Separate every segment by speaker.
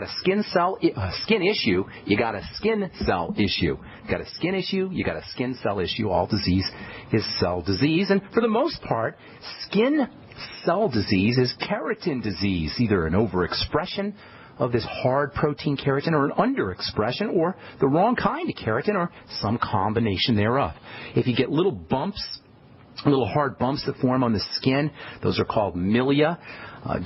Speaker 1: a skin issue, you got a skin cell issue. You got a skin issue, you got a skin cell issue. All disease is cell disease. And for the most part, skin cell disease is keratin disease, either an overexpression of this hard protein keratin or an underexpression or the wrong kind of keratin or some combination thereof. If you get little bumps, little hard bumps that form on the skin, those are called milia.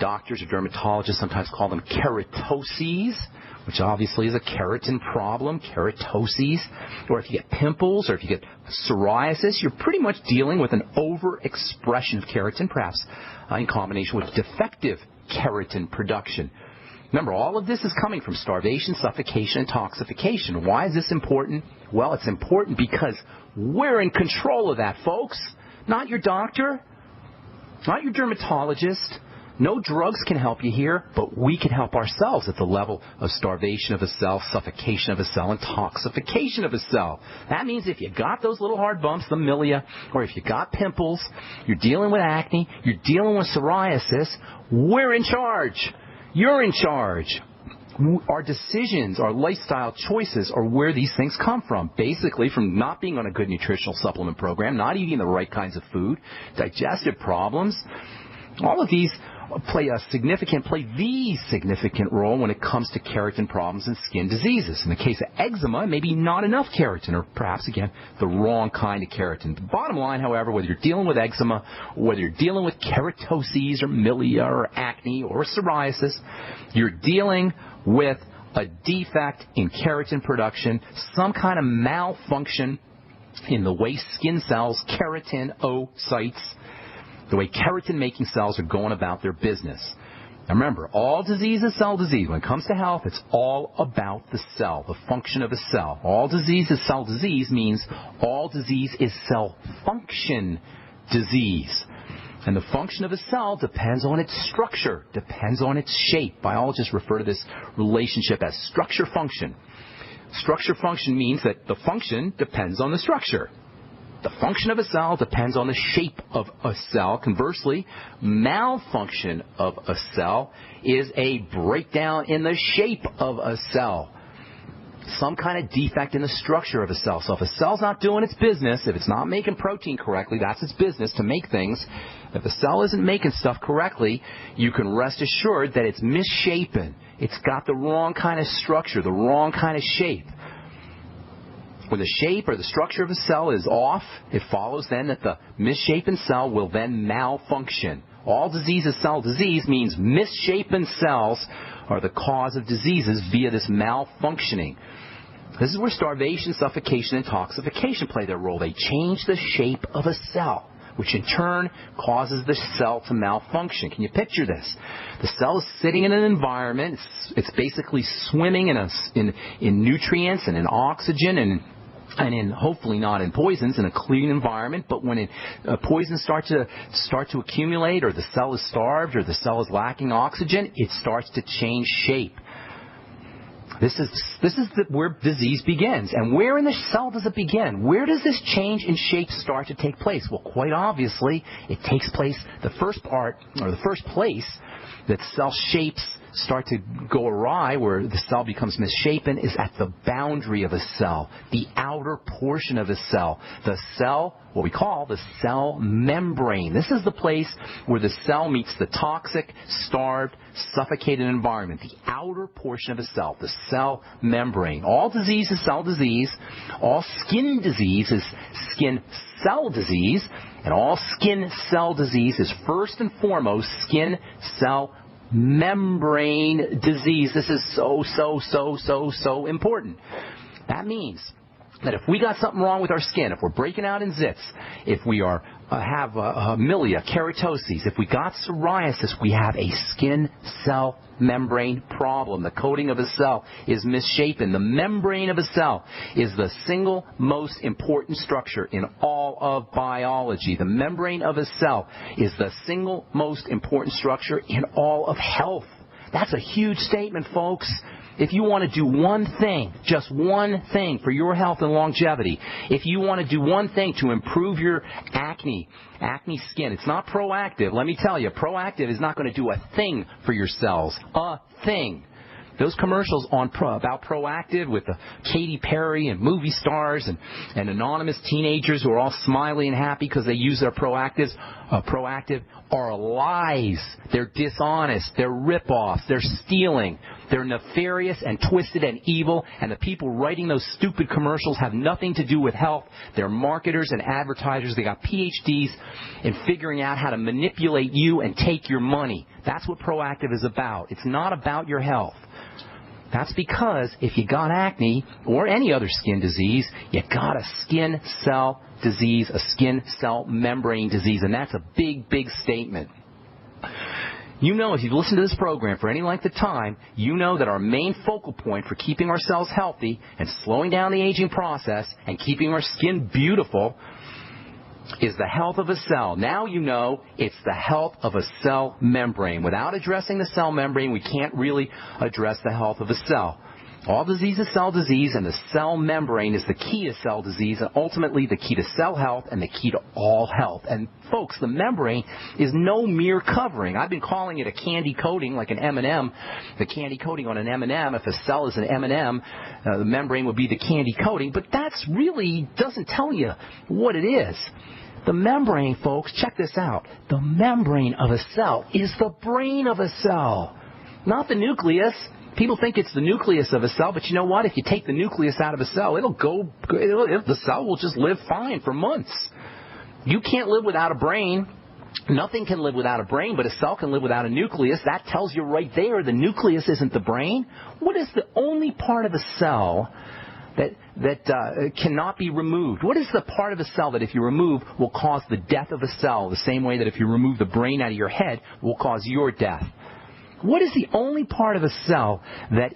Speaker 1: Doctors or dermatologists sometimes call them keratoses, which obviously is a keratin problem, keratoses. Or if you get pimples or if you get psoriasis, you're pretty much dealing with an overexpression of keratin, perhaps in combination with defective keratin production. Remember, all of this is coming from starvation, suffocation, and toxification. Why is this important? Well, it's important because we're in control of that, folks. Not your doctor, not your dermatologist. No drugs can help you here, but we can help ourselves at the level of starvation of a cell, suffocation of a cell, and toxification of a cell. That means if you got those little hard bumps, the milia, or if you got pimples, you're dealing with acne, you're dealing with psoriasis, we're in charge. You're in charge. Our decisions, our lifestyle choices are where these things come from. Basically, from not being on a good nutritional supplement program, not eating the right kinds of food, digestive problems. All of these play the significant role when it comes to keratin problems and skin diseases. In the case of eczema, maybe not enough keratin, or perhaps, again, the wrong kind of keratin. The bottom line, however, whether you're dealing with eczema, whether you're dealing with keratoses or milia or acne or psoriasis, you're dealing with a defect in keratin production, some kind of malfunction in the way skin cells, keratinocytes, the way keratin-making cells are going about their business. Now remember, all disease is cell disease. When it comes to health, it's all about the cell, the function of a cell. All disease is cell disease means all disease is cell function disease. And the function of a cell depends on its structure, depends on its shape. Biologists refer to this relationship as structure-function. Structure-function means that the function depends on the structure. The function of a cell depends on the shape of a cell. Conversely, malfunction of a cell is a breakdown in the shape of a cell. Some kind of defect in the structure of a cell. So if a cell's not doing its business, if it's not making protein correctly, that's its business, to make things. If a cell isn't making stuff correctly, you can rest assured that it's misshapen. It's got the wrong kind of structure, the wrong kind of shape. When the shape or the structure of a cell is off, it follows then that the misshapen cell will then malfunction. All disease is cell disease means misshapen cells are the cause of diseases via this malfunctioning. This is where starvation, suffocation, and toxification play their role. They change the shape of a cell, which in turn causes the cell to malfunction. Can you picture this? The cell is sitting in an environment. It's basically swimming in nutrients and in oxygen and in, hopefully not in poisons, in a clean environment. But when poisons start to accumulate, or the cell is starved, or the cell is lacking oxygen, it starts to change shape. This is where disease begins. And where in the cell does it begin? Where does this change in shape start to take place? Well, quite obviously, it takes place, the first place that cell shapes start to go awry, where the cell becomes misshapen, is at the boundary of a cell, the outer portion of a cell. The cell, what we call the cell membrane. This is the place where the cell meets the toxic, starved, suffocated environment, the outer portion of a cell, the cell membrane. All disease is cell disease. All skin disease is skin cell disease. And all skin cell disease is first and foremost skin cell membrane disease. This is so important. That means that if we got something wrong with our skin, if we're breaking out in zits, if we have milia, keratoses, if we got psoriasis, we have a skin cell membrane problem. The coating of a cell is misshapen. The membrane of a cell is the single most important structure in all of biology. The membrane of a cell is the single most important structure in all of health. That's a huge statement, folks. If you want to do one thing, just one thing for your health and longevity, if you want to do one thing to improve your acne skin, it's not proactive. Let me tell you, proactive is not going to do a thing for your cells. A thing. Those commercials about Proactive with the Katy Perry and movie stars and anonymous teenagers who are all smiley and happy because they use their Proactive are lies. They're dishonest. They're rip-offs. They're stealing. They're nefarious and twisted and evil, and the people writing those stupid commercials have nothing to do with health. They're marketers and advertisers. They got PhDs in figuring out how to manipulate you and take your money. That's what Proactive is about. It's not about your health. That's because if you got acne or any other skin disease, you got a skin cell disease, a skin cell membrane disease, and that's a big, big statement. You know, if you've listened to this program for any length of time, you know that our main focal point for keeping our cells healthy and slowing down the aging process and keeping our skin beautiful is the health of a cell. Now you know it's the health of a cell membrane. Without addressing the cell membrane, we can't really address the health of a cell. All disease is cell disease, and the cell membrane is the key to cell disease, and ultimately the key to cell health and the key to all health. And folks, the membrane is no mere covering. I've been calling it a candy coating, like an M&M. The candy coating on an M&M, if a cell is an M&M, the membrane would be the candy coating. But that's really doesn't tell you what it is. The membrane, folks, check this out. The membrane of a cell is the brain of a cell, not the nucleus. People think it's the nucleus of a cell, but you know what? If you take the nucleus out of a cell, the cell will just live fine for months. You can't live without a brain. Nothing can live without a brain, but a cell can live without a nucleus. That tells you right there the nucleus isn't the brain. What is the only part of a cell that cannot be removed? What is the part of a cell that if you remove will cause the death of a cell, the same way that if you remove the brain out of your head will cause your death? What is the only part of a cell that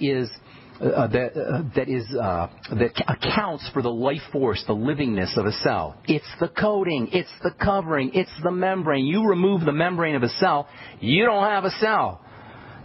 Speaker 1: accounts for the life force, the livingness of a cell? It's the coating, it's the covering, it's the membrane. You remove the membrane of a cell, you don't have a cell.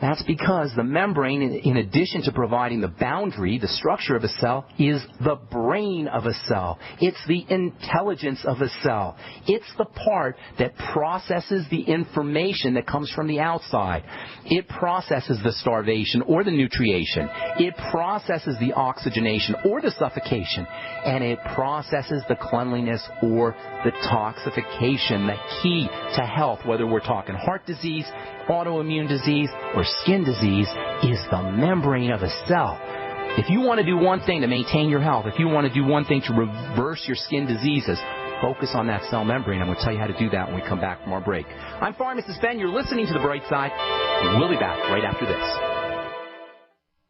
Speaker 1: That's because the membrane, in addition to providing the boundary, the structure of a cell, is the brain of a cell. It's the intelligence of a cell. It's the part that processes the information that comes from the outside. It processes the starvation or the nutrition. It processes the oxygenation or the suffocation. And it processes the cleanliness or the toxification, the key to health, whether we're talking heart disease, autoimmune disease, or skin disease, is the membrane of a cell. If you want to do one thing to maintain your health, if you want to do one thing to reverse your skin diseases, focus on that cell membrane. I'm going to tell you how to do that when we come back from our break. I'm Pharmacist Ben. You're listening to The Bright Side. We'll be back right after this.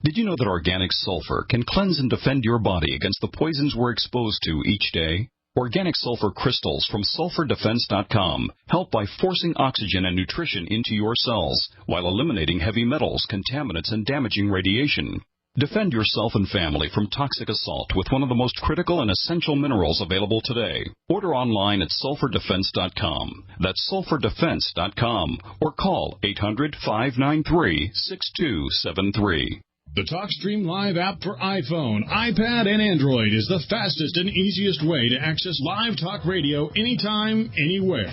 Speaker 2: Did you know that organic sulfur can cleanse and defend your body against the poisons we're exposed to each day? Organic sulfur crystals from sulfurdefense.com help by forcing oxygen and nutrition into your cells while eliminating heavy metals, contaminants, and damaging radiation. Defend yourself and family from toxic assault with one of the most critical and essential minerals available today. Order online at sulfurdefense.com. That's sulfurdefense.com or call 800-593-6273.
Speaker 3: The TalkStream Live app for iPhone, iPad, and Android is the fastest and easiest way to access live talk radio anytime, anywhere.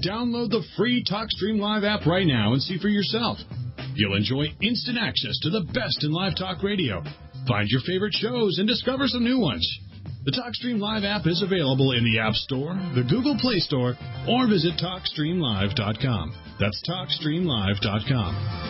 Speaker 3: Download the free TalkStream Live app right now and see for yourself. You'll enjoy instant access to the best in live talk radio. Find your favorite shows and discover some new ones. The TalkStream Live app is available in the App Store, the Google Play Store, or visit TalkStreamLive.com. That's TalkStreamLive.com.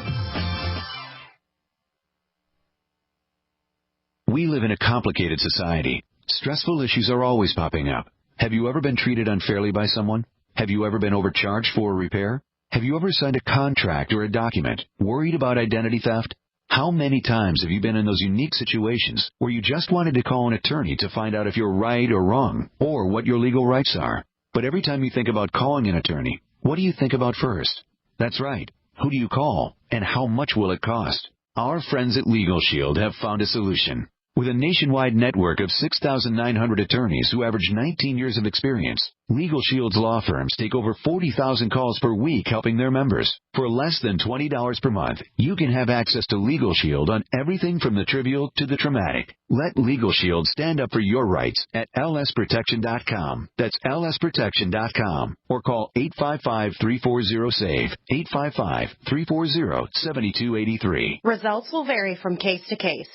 Speaker 4: We live in a complicated society. Stressful issues are always popping up. Have you ever been treated unfairly by someone? Have you ever been overcharged for a repair? Have you ever signed a contract or a document worried about identity theft? How many times have you been in those unique situations where you just wanted to call an attorney to find out if you're right or wrong, or what your legal rights are? But every time you think about calling an attorney, what do you think about first? That's right. Who do you call, and how much will it cost? Our friends at Legal Shield have found a solution. With a nationwide network of 6,900 attorneys who average 19 years of experience, Legal Shield's law firms take over 40,000 calls per week helping their members. For less than $20 per month, you can have access to Legal Shield on everything from the trivial to the traumatic. Let Legal Shield stand up for your rights at lsprotection.com. That's lsprotection.com. Or call 855-340-SAVE, 855-340-7283.
Speaker 5: Results will vary from case to case.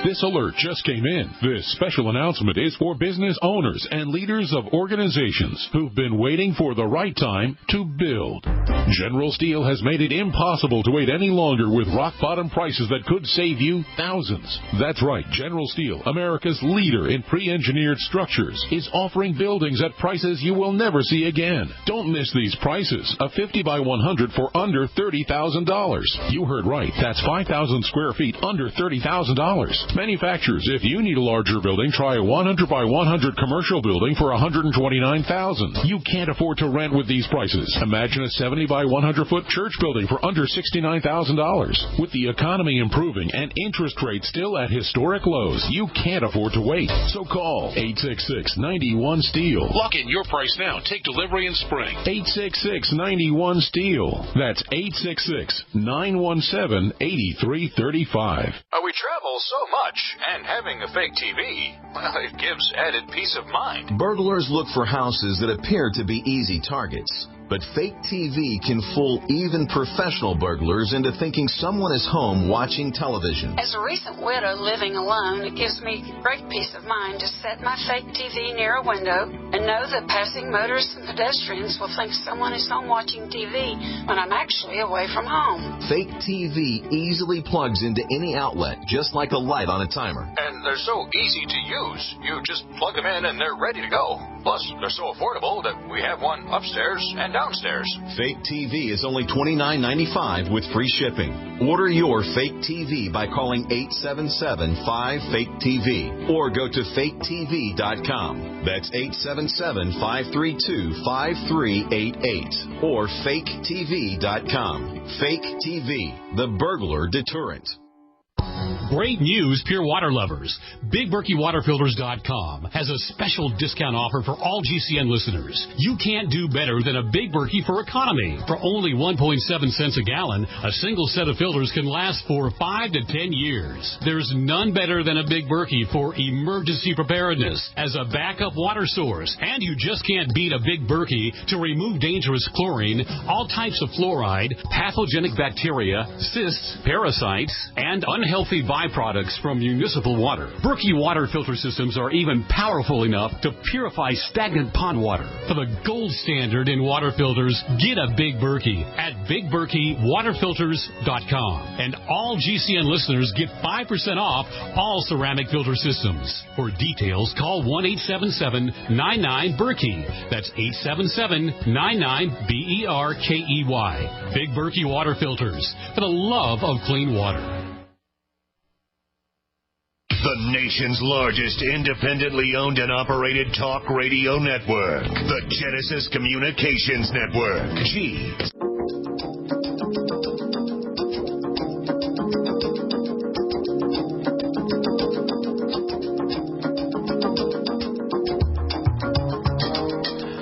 Speaker 6: This alert just came in. This special announcement is for business owners and leaders of organizations who've been waiting for the right time to build. General Steel has made it impossible to wait any longer with rock-bottom prices that could save you thousands. That's right. General Steel, America's leader in pre-engineered structures, is offering buildings at prices you will never see again. Don't miss these prices. A 50 by 100 for under $30,000. You heard right. That's 5,000 square feet under $30,000. Manufacturers, if you need a larger building, try a 100 by 100 commercial building for $129,000. You can't afford to rent with these prices. Imagine a 70 by 100 foot church building for under $69,000. With the economy improving and interest rates still at historic lows, you can't afford to wait. So call 866-91-STEEL. Lock in your price now. Take delivery in spring. 866-91-STEEL. That's 866-917-8335.
Speaker 7: We travel so much, and having a fake TV, well, it gives added peace of mind.
Speaker 8: Burglars look for houses that appear to be easy targets. But fake TV can fool even professional burglars into thinking someone is home watching television.
Speaker 9: As a recent widow living alone, it gives me great peace of mind to set my fake TV near a window and know that passing motorists and pedestrians will think someone is home watching TV when I'm actually away from home.
Speaker 8: Fake TV easily plugs into any outlet, just like a light on a timer.
Speaker 7: And they're so easy to use. You just plug them in and they're ready to go. Plus, they're so affordable that we have one upstairs and downstairs.
Speaker 8: Fake TV is only $29.95 with free shipping. Order your fake TV by calling 877-5-FAKE-TV or go to faketv.com. That's 877-532-5388 or faketv.com. Fake TV, the burglar deterrent.
Speaker 10: Great news, pure water lovers. BigBerkeyWaterFilters.com has a special discount offer for all GCN listeners. You can't do better than a Big Berkey for economy. For only 1.7 cents a gallon, a single set of filters can last for 5 to 10 years. There's none better than a Big Berkey for emergency preparedness as a backup water source. And you just can't beat a Big Berkey to remove dangerous chlorine, all types of fluoride, pathogenic bacteria, cysts, parasites, and unhealthy byproducts from municipal water. Berkey water filter systems are even powerful enough to purify stagnant pond water. For the gold standard in water filters, get a Big Berkey at BigBerkeyWaterFilters.com. And all GCN listeners get 5% off all ceramic filter systems. For details, call 1-877-99-BERKEY. That's 877-99-BERKEY. Big Berkey Water Filters, for the love of clean water.
Speaker 11: The nation's largest independently owned and operated talk radio network. The Genesis Communications Network. G.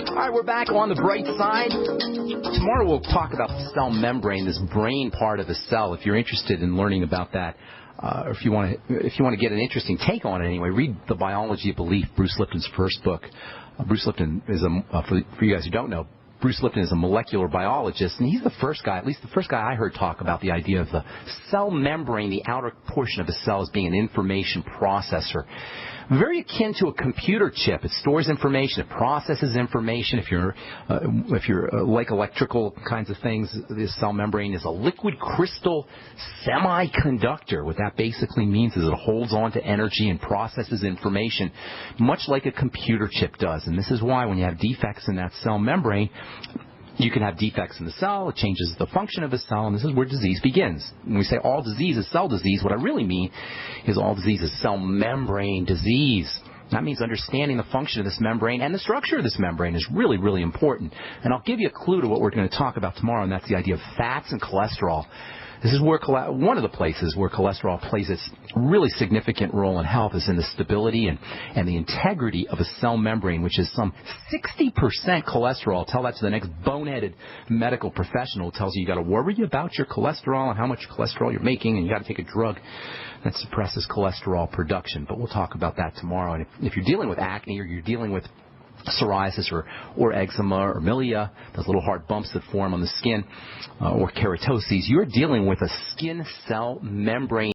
Speaker 1: All right, we're back on the bright side. Tomorrow we'll talk about the cell membrane, this brain part of the cell. If you're interested in learning about that, or if you want to get an interesting take on it anyway, read The Biology of Belief, Bruce Lipton's first book. Bruce Lipton is for you guys who don't know, Bruce Lipton is a molecular biologist, and he's the first guy, at least the first guy I heard talk about the idea of the cell membrane, the outer portion of the cell, as being an information processor. Very akin to a computer chip. It stores information. It processes information. If you're like electrical kinds of things, this cell membrane is a liquid crystal semiconductor. What that basically means is it holds on to energy and processes information, much like a computer chip does. And this is why when you have defects in that cell membrane, you can have defects in the cell. It changes the function of the cell, and this is where disease begins. When we say all disease is cell disease, what I really mean is all disease is cell membrane disease. That means understanding the function of this membrane and the structure of this membrane is really, really important. And I'll give you a clue to what we're going to talk about tomorrow, and that's the idea of fats and cholesterol. This is where one of the places where cholesterol plays its really significant role in health is in the stability and the integrity of a cell membrane, which is some 60% cholesterol. Tell that to the next boneheaded medical professional who tells you got to worry about your cholesterol and how much cholesterol you're making, and you got to take a drug that suppresses cholesterol production. But we'll talk about that tomorrow. And if you're dealing with acne or you're dealing with psoriasis or eczema or milia, those little hard bumps that form on the skin, or keratoses, you're dealing with a skin cell membrane